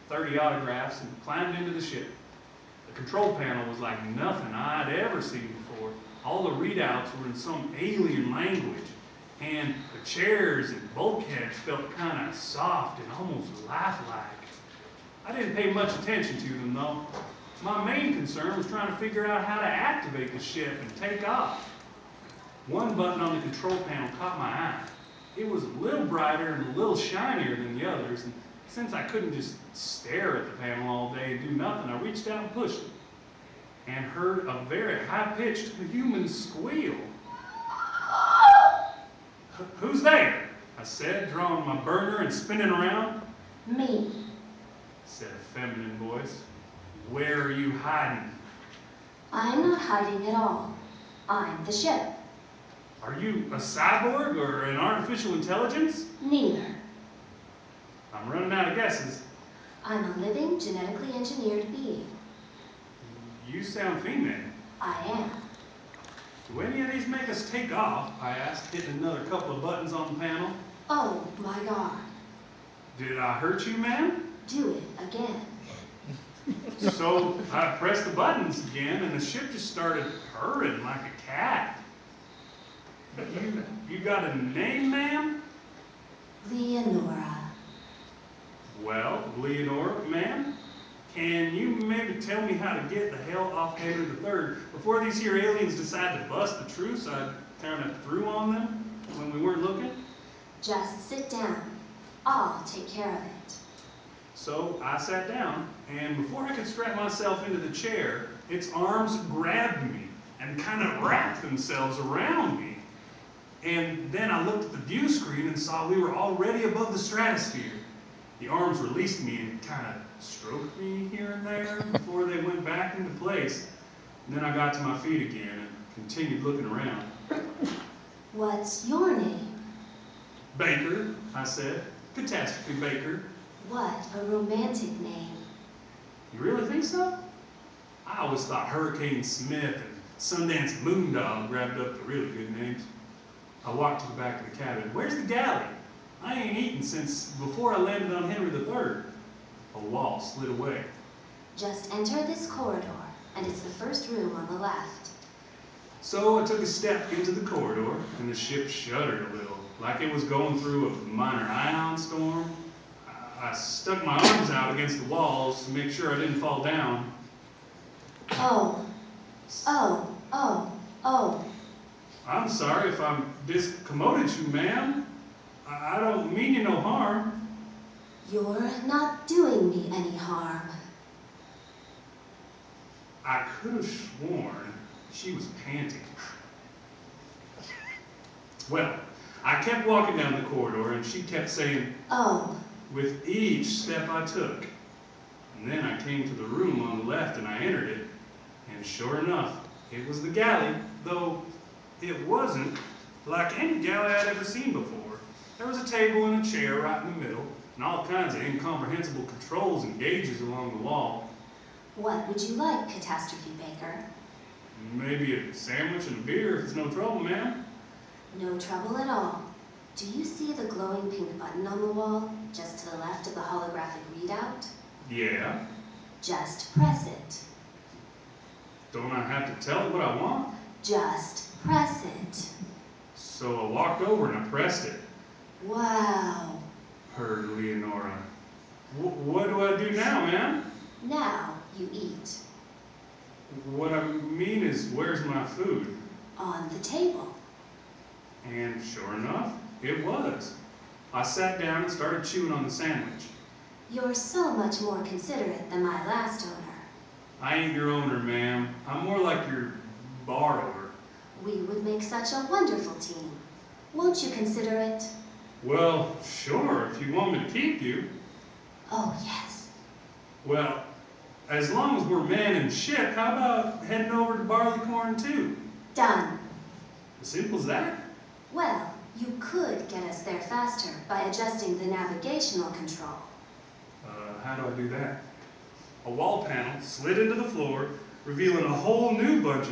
30 autographs, and climbed into the ship. The control panel was like nothing I'd ever seen before. All the readouts were in some alien language, and the chairs and bulkheads felt kind of soft and almost lifelike. I didn't pay much attention to them, though. My main concern was trying to figure out how to activate the ship and take off. One button on the control panel caught my eye. It was a little brighter and a little shinier than the others, and since I couldn't just stare at the panel all day and do nothing, I reached out and pushed it, and heard a very high-pitched human squeal. "Who's there?" I said, drawing my burner and spinning around. "Me," said a feminine voice. "Where are you hiding?" "I'm not hiding at all. I'm the ship." "Are you a cyborg or an artificial intelligence?" "Neither. I'm running out of guesses. I'm a living, genetically engineered being." "You sound female." "I am." "Do any of these make us take off?" I asked, hitting another couple of buttons on the panel. "Oh my God." "Did I hurt you, ma'am?" "Do it again." So I pressed the buttons again, and the ship just started purring like a cat. You got a name, ma'am?" "Leonora." "Well, Leonora, ma'am, can you maybe tell me how to get the hell off Henry III before these here aliens decide to bust the truce I kind of threw on them when we weren't looking?" "Just sit down. I'll take care of it." So I sat down, and before I could strap myself into the chair, its arms grabbed me and kind of wrapped themselves around me. And then I looked at the view screen and saw we were already above the stratosphere. The arms released me and kind of stroked me here and there before they went back into place. And then I got to my feet again and continued looking around. "What's your name?" "Baker," I said. "Catastrophe Baker." "What a romantic name." "You really think so?" I always thought Hurricane Smith and Sundance Moondog grabbed up the really good names. I walked to the back of the cabin. "Where's the galley? I ain't eaten since before I landed on Henry III. A wall slid away. "Just enter this corridor, and it's the first room on the left." So I took a step into the corridor, and the ship shuddered a little, like it was going through a minor ion storm. I stuck my arms out against the walls to make sure I didn't fall down. "Oh, oh, oh, oh." "I'm sorry if I'm discommoded you, ma'am. I don't mean you no harm." "You're not doing me any harm." I could have sworn she was panting. Well, I kept walking down the corridor, and she kept saying, "Oh." with each step I took. And then I came to the room on the left, and I entered it. And sure enough, it was the galley, though it wasn't like any galley I'd ever seen before. There was a table and a chair right in the middle, and all kinds of incomprehensible controls and gauges along the wall. "What would you like, Catastrophe Baker?" "Maybe a sandwich and a beer if it's no trouble, ma'am." "No trouble at all. Do you see the glowing pink button on the wall, just to the left of the holographic readout?" "Yeah." "Just press it." "Don't I have to tell it what I want?" "Just press it." So I walked over and I pressed it. "Wow," purred Leonora. What do I do now, ma'am?" "Now you eat." "What I mean is, where's my food?" "On the table." And sure enough, it was. I sat down and started chewing on the sandwich. "You're so much more considerate than my last owner." "I ain't your owner, ma'am. I'm more like your borrower." "We would make such a wonderful team. Won't you consider it?" "Well, sure, if you want me to keep you." "Oh, yes." "Well, as long as we're man and ship, how about heading over to Barleycorn too?" "Done." As simple as that? "Well, you could get us there faster by adjusting the navigational control." How do I do that?" A wall panel slid into the floor, revealing a whole new bunch of